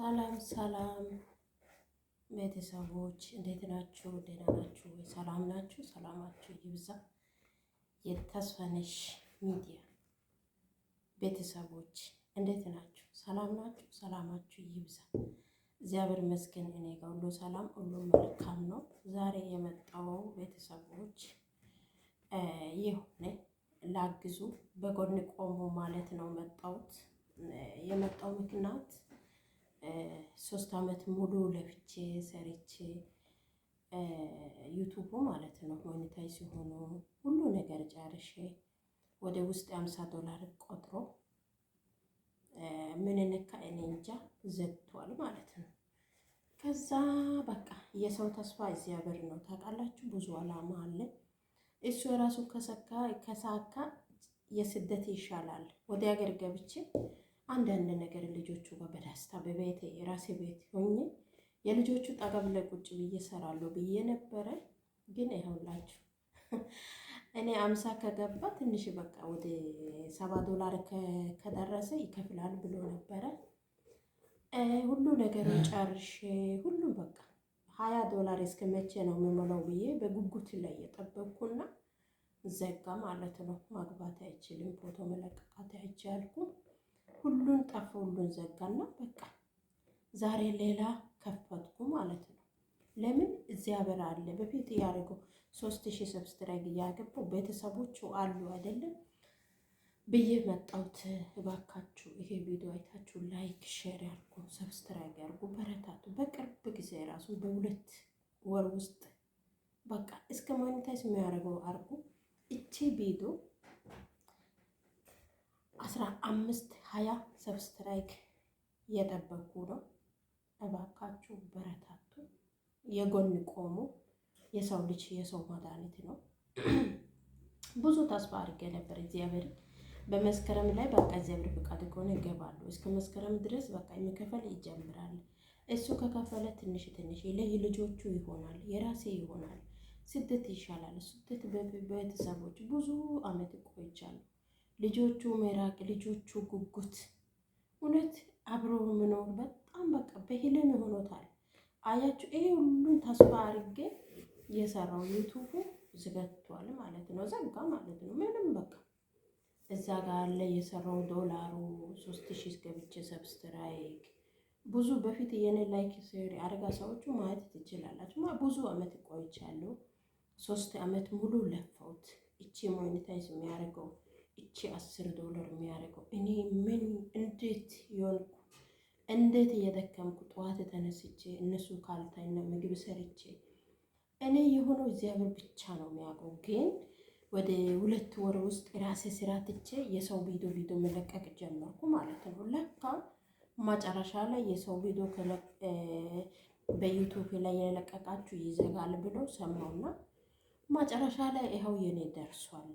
ሰላም ሰላም ቤተሰቦች እንዴት ናችሁ? ደህና ናችሁ ወይ? ሰላም ናችሁ? ሰላማችሁ ይብዛ። የተስፋነሽ ሚዲያ ቤተሰቦች እንዴት ናችሁ? ሰላም ናችሁ? ሰላማችሁ ይብዛ። እግዚአብሔር ይመስገን እኔ ጋር ሁሉ ሰላም፣ ሁሉ መልካም ነው። ዛሬ የመጣው ቤተሰቦች የሆነ ላግዙ በጎን ቆሙ ማለት ነው የመጣው ምክንያት 3 ዓመት ሙሉ ለፍቼ ሰርቼ ዩቱቡ ማለት ነው ሞኔታይዝ ሲሆኑ ሁሉ ነገር ጨርሼ ወደ ውስጥ $50 ቆጥሮ ምን ነካ እኔ እንጃ ዘግቷል ማለት ነው። ከዛ በቃ የሰው ተስፋ እግዚአብሔር ነው ታውቃላችሁ። ብዙ አላማ አለ። እሱ የራሱ ከሳካ የስደት ይሻላል። ወደ ሀገር ገብቼ አንዳንድ ነገር ልጆቹ ጋር በደስታ በቤቴ የራሴ ቤት ሆኜ የልጆቹ ጠገብ ላይ ቁጭ ብዬ እሰራለሁ ብዬ ነበረ። ግን ይኸውላችሁ እኔ 50 ከገባ ትንሽ በቃ ወደ $70 ከደረሰ ይከፍላል ብሎ ነበረ። ሁሉ ነገሩን ጨርሼ ሁሉ በቃ $20 እስከ መቼ ነው የምሞላው ብዬ በጉጉት ላይ የጠበቅኩና ዘጋ ማለት ነው። ማግባት አይችልም፣ ፎቶ መለቀቃት አይቻልኩም። ሁሉን ጠፋ፣ ሁሉን ዘጋና በቃ ዛሬ ሌላ ከፈትኩ ማለት ነው። ለምን እግዚአብሔር አለ። በፊት ያደረገው 3000 ሰብስክራይብ ያገባው ቤተሰቦቹ አሉ አይደለም ብዬ መጣሁት። እባካችሁ ይሄ ቪዲዮ አይታችሁ ላይክ ሼር ያርጉ፣ ሰብስክራይብ ያርጉ፣ በረታቱ። በቅርብ ጊዜ ራሱ በ2 ወር ውስጥ በቃ እስከ ሞኔታይዝ የሚያደርገው አርጉ። እቺ ቪዲዮ 15-20 ሰብስክራይብ እየጠበቁ ነው። እባካችሁ በረታቱ፣ የጎን ቆሙ። የሰው ልጅ የሰው መድኃኒት ነው። ብዙ ተስፋ አድርጌ ነበር እግዚአብሔር በመስከረም ላይ በቃ እግዚአብሔር ፍቃድ ከሆነ ይገባሉ። እስከ መስከረም ድረስ በቃ የሚከፈል ይጀምራል። እሱ ከከፈለ ትንሽ ለልጆቹ ይሆናል፣ የራሴ ይሆናል። ስደት ይሻላል። ስደት በቤተሰቦች ብዙ አመት ቆይቻለሁ። ልጆቹ መራቅ፣ ልጆቹ ጉጉት፣ እውነት አብሮ መኖር በጣም በቃ በህልም ሆኖታል። አያችሁ፣ ይሄ ሁሉን ተስፋ አድርጌ የሰራው ዩቱቡ ዝገቷል ማለት ነው፣ ዘጋ ማለት ነው። ምንም በቃ እዛ ጋር አለ የሰራው $1 3000 ገብቼ ሰብስክራይብ ብዙ በፊት የኔ ላይክ ሼር አርጋ ሰዎቹ ማየት ትችላላችሁ። ብዙ አመት ቆይቻለሁ። 3 አመት ሙሉ ለፋውት። እቺ ሞኔታይዝ የሚያደርገው እቺ $10 የሚያደርገው እኔ ምን እንዴት ይሆንኩ እንዴት እየደከምኩ ጠዋት ተነስቼ እነሱ ካልታይና ምግብ ሰርቼ እኔ የሆነው እግዚአብሔር ብቻ ነው የሚያውቀው። ግን ወደ 2 ወር ውስጥ ራሴ ስራ ትቼ የሰው ቪዲዮ መለቀቅ ጀመርኩ ማለት ነው። ለካ መጨረሻ ላይ የሰው ቪዲዮ በዩቲዩብ ላይ የለቀቃችሁ ይዘጋል ብሎ ሰማውና መጨረሻ ላይ ይኸው የኔ ደርሷል።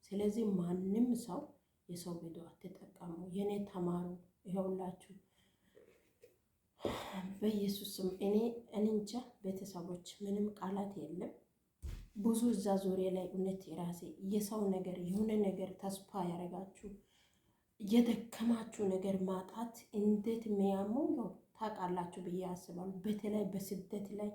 ስለዚህ ማንም ሰው የሰው ቪዲዮ አትጠቀሙ፣ የኔ ተማሩ። ይኸውላችሁ በኢየሱስም እኔ እንጃ ቤተሰቦች ምንም ቃላት የለም። ብዙ እዛ ዙሪያ ላይ እውነት የራሴ የሰው ነገር የሆነ ነገር ተስፋ ያደረጋችሁ የደከማችሁ ነገር ማጣት እንዴት የሚያመው ነው ታውቃላችሁ ብዬ አስባለሁ። በተለይ በስደት ላይ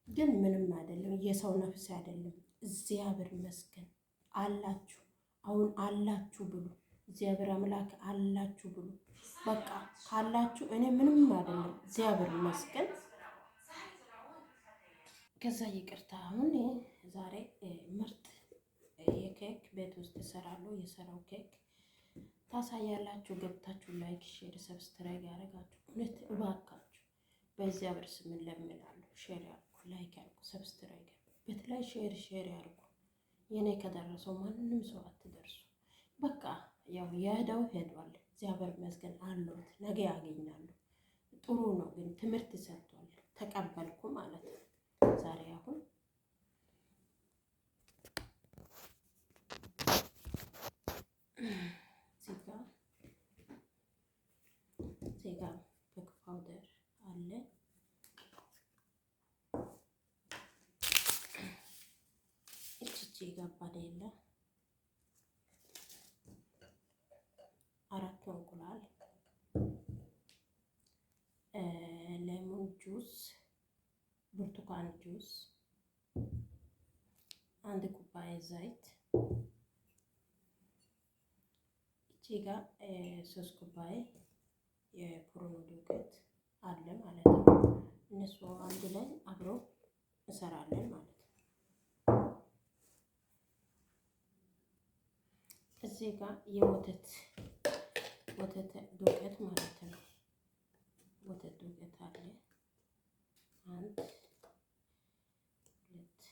ግን ምንም አይደለም፣ የሰው ነፍስ አይደለም። እግዚአብሔር ይመስገን አላችሁ፣ አሁን አላችሁ ብሉ። እግዚአብሔር አምላክ አላችሁ ብሉ። በቃ ካላችሁ እኔ ምንም አይደለም፣ እግዚአብሔር ይመስገን። ከዛ ይቅርታ አሁን ዛሬ ምርጥ የኬክ ቤት ውስጥ እሰራለሁ። የሰራው ኬክ ታሳያላችሁ። ገብታችሁ ላይክ ሼር ሰብስክራይብ ያደርጋችሁ እውነት እባካችሁ በእግዚአብሔር ስም እንለምናለሁ። ሼር ያርጉ፣ ላይክ ያርጉ፣ ሰብስክራይብ በተለይ ሼር ያርጉ። የኔ ከደረሰው ማንንም ሰው አትደርሱ። በቃ ያው የሄደው ሄዷል። እግዚአብሔር ይመስገን አለሁት። ነገ ያገኛሉ። ጥሩ ነው ግን ትምህርት ሰጥቷል። ተቀበልኩ ማለት ነው። ዛሬ አሁን ዜጋ ቤክ ፓውደር አለ። እቺ ገባደ የለ 4 እንቁላል ብርቱካን ጁስ፣ አንድ ኩባያ ዘይት፣ እቺ ጋር 3 ኩባያ የፍርኖ ዱቄት አለ ማለት ነው። እነሱ አንድ ላይ አብረው እንሰራለን ማለት ነው። እዚህ ጋር የወተት ዱቄት ማለት ነው። ወተት ዱቄት አለ 1 2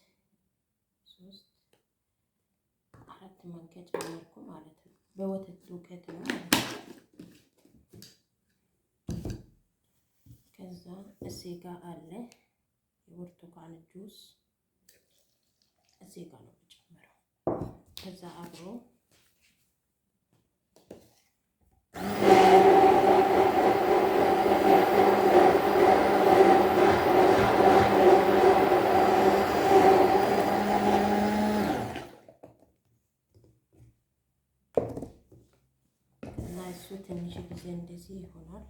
3 4 ማንኪያ ጨመርኩ ማለት ነው። በወተት ዱቄት ነው ማለት ነው። ከዛ እዚህ ጋር አለ የብርቱካን ጁስ እዚህ ጋር ነው የምጨምረው። ከዛ አብሮ እና እሱ ትንሽ ጊዜ እንደዚህ ይሆናል።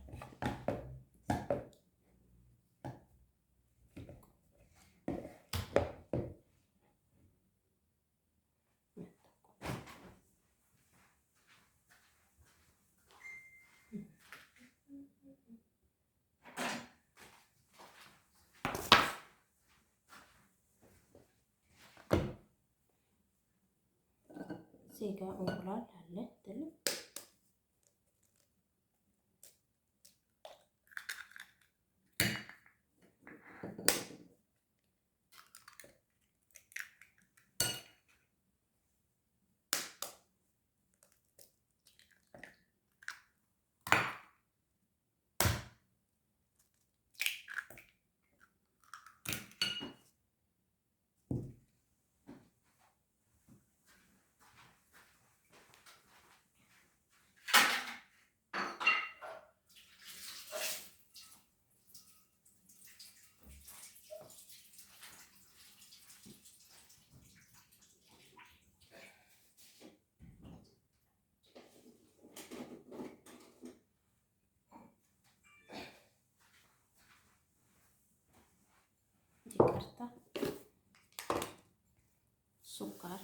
እዚህ ጋር እንቁላል አለ አይደለም። ይቅርታ ሱካር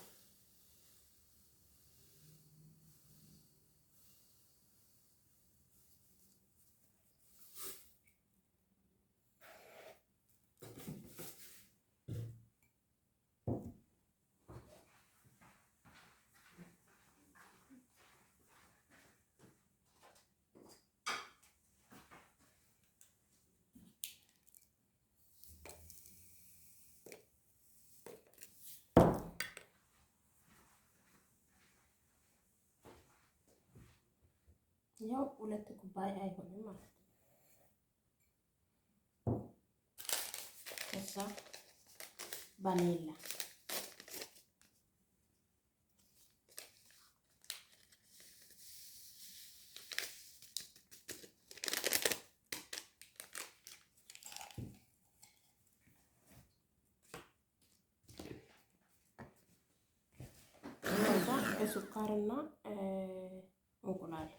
ያው 2 ኩባያ አይሆንም ማለት ነው። ከዛ ቫኒላ ከዛ ሱካርና እንቁላል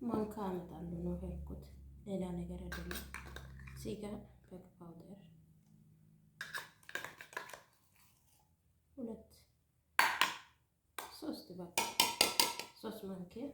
ማንካ አመጣለሁ ነው ያልኩት፣ ሌላ ነገር አይደለም። እዚህ ጋር ቤኪንግ ፓውደር 3 ማንኪያ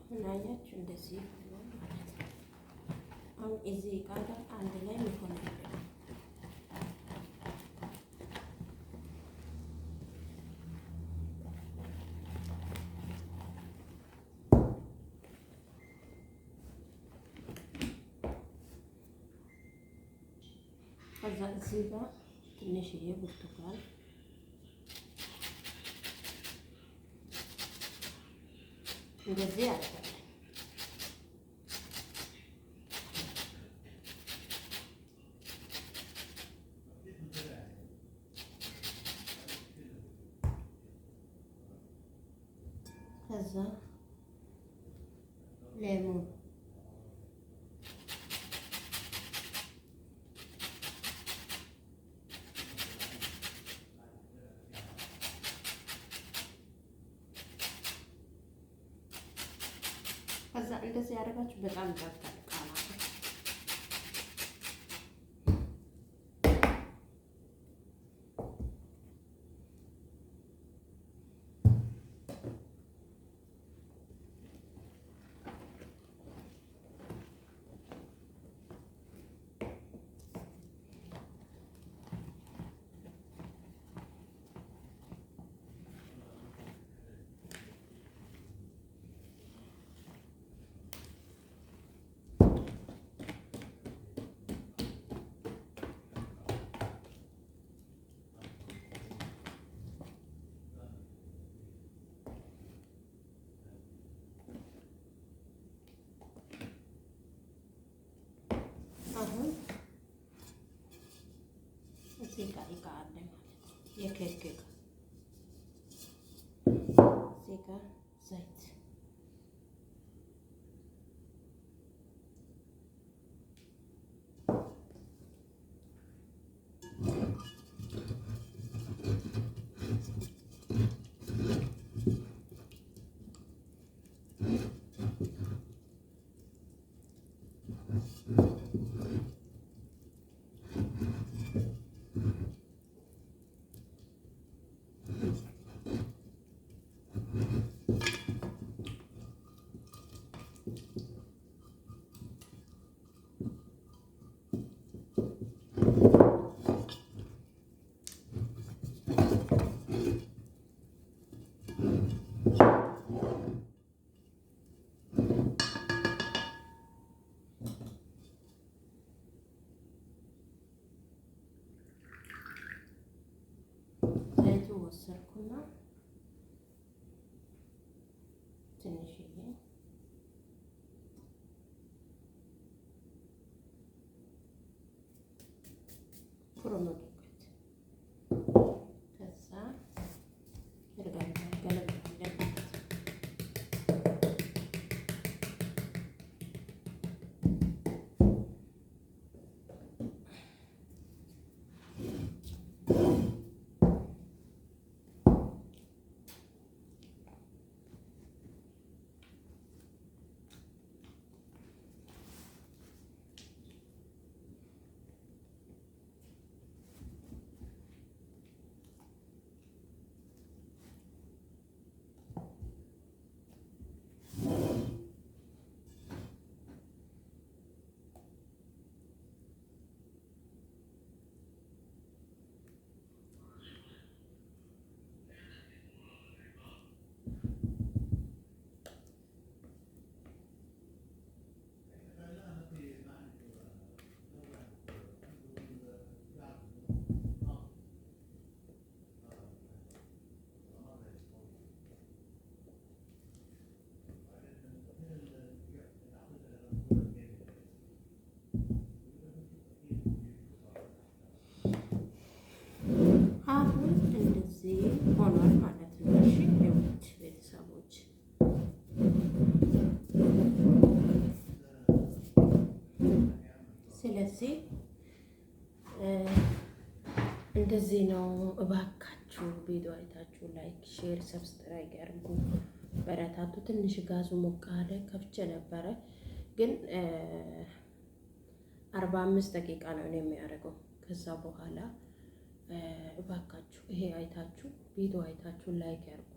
ምናያችሁ እንደዚህ ነው ማለት ነው። አሁን እዚህ ጋር አንድ ላይ ይሆናል። ከዛ እዚህ ጋር ትንሽዬ ብርቱካን እንደዚህ ያደርጋል። ከዛ ሌሞን ከዛ እንደዚህ ያደርጋችሁ በጣም ይጣፍጣል። አሁን እዚህ ጋር እቃ አለ ማለት ነው። የኬክ እቃ እዚህ ጋር ዘይት ወሰርኩና ትንሽዬ ፍሩን ዱቄት ከዛ ገለብጣለን። ሆኗል ማለት ነው። እሺ የውድ ቤተሰቦች ስለዚህ እንደዚህ ነው። እባካችሁ ቪዲዮ አይታችሁ ላይክ፣ ሼር፣ ሰብስክራይብ ያድርጉ። በረታቱ። ትንሽ ጋዙ ሞቅ አለ። ከፍቼ ነበረ ግን 45 ደቂቃ ነው የሚያደርገው። ከዛ በኋላ እባካችሁ ይሄ አይታችሁ ቪዲዮ አይታችሁ ላይክ ያድርጉ።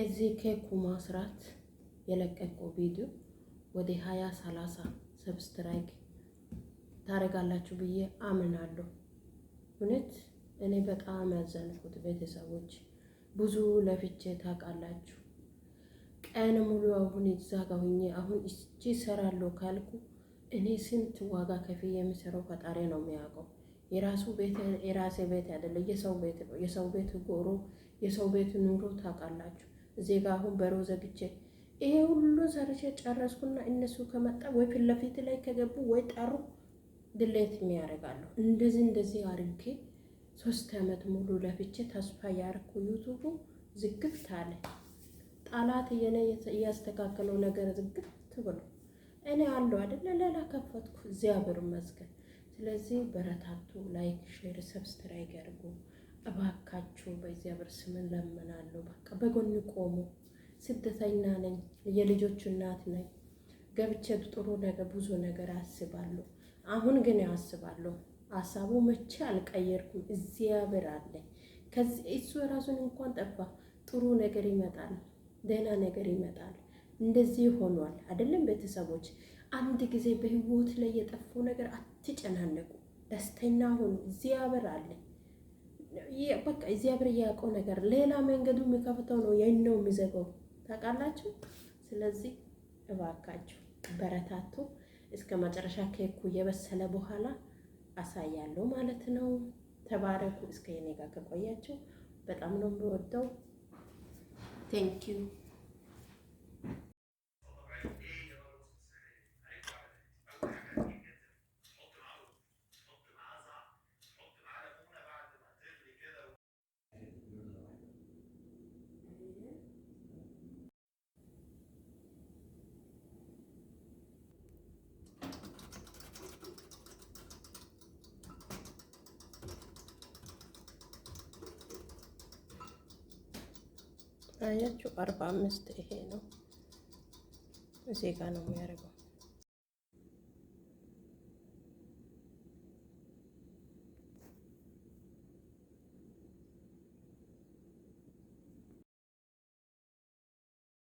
እዚህ ኬኩ ማስራት የለቀቀው ቪዲዮ ወደ 20-30 ሰብስክራይብ ታደርጋላችሁ ብዬ አምናለሁ። እውነት እኔ በጣም ያዘንኩት ቤተሰቦች ብዙ ለፍቼ ታውቃላችሁ። ቀን ሙሉ አሁን እዛ ጋር ሆኜ አሁን እቺ እሰራለሁ ካልኩ እኔ ስንት ዋጋ ከፍዬ የሚሰራው ፈጣሪ ነው የሚያውቀው። የራሱ ቤት የራሴ ቤት አይደለም፣ የሰው ቤት ነው። የሰው ቤት ጎሮ የሰው ቤት ኑሮ ታውቃላችሁ። እዚህ ጋር አሁን በሮ ዘግቼ ይሄ ሁሉ ሰርቼ ጨረስኩና እነሱ ከመጣ ወይ ፊት ለፊት ላይ ከገቡ ወይ ጠሩ ድሌት የሚያደርጋለሁ። እንደዚህ አድርጌ 3 ዓመት ሙሉ ለፍቼ ተስፋ ያርኩ ዩቱቡ ዝግት አለ። ጣላት የኔ እያስተካከለው ነገር ዝግት ብሎ እኔ አለው አይደለ ሌላ ከፈትኩ። እግዚአብሔር ይመስገን። ስለዚህ በረታቱ። ላይክ፣ ሼር፣ ሰብስክራይብ ያድርጉ እባካችሁ። በእግዚአብሔር ስም ለምናለሁ። በቃ በጎን ቆሙ። ስደተኛ ነኝ፣ የልጆች እናት ነኝ። ገብቼ ጥሩ ነገር ብዙ ነገር አስባለሁ። አሁን ግን ያስባለሁ። ሀሳቡ መቼ አልቀየርኩም። እግዚአብሔር አለ። ከዚህ እሱ ራሱን እንኳን ጠፋ፣ ጥሩ ነገር ይመጣል፣ ደህና ነገር ይመጣል። እንደዚህ ሆኗል አይደለም ቤተሰቦች? አንድ ጊዜ በህይወት ላይ የጠፋው ነገር አትጨናነቁ፣ ደስተኛ ሁኑ። እግዚአብሔር አለ። በቃ እግዚአብሔር ያውቀው ነገር ሌላ መንገዱ የሚከፍተው ነው ነው የሚዘጋው። ታውቃላችሁ። ስለዚህ እባካችሁ በረታቱ። እስከ መጨረሻ ኬኩ የበሰለ በኋላ አሳያለሁ ማለት ነው። ተባረኩ። እስከ የኔ ጋር ከቆያችሁ በጣም ነው የምወደው። ቴንኪዩ። አያችሁ 45 ይሄ ነው። እዚህ ጋር ነው የሚያደርገው።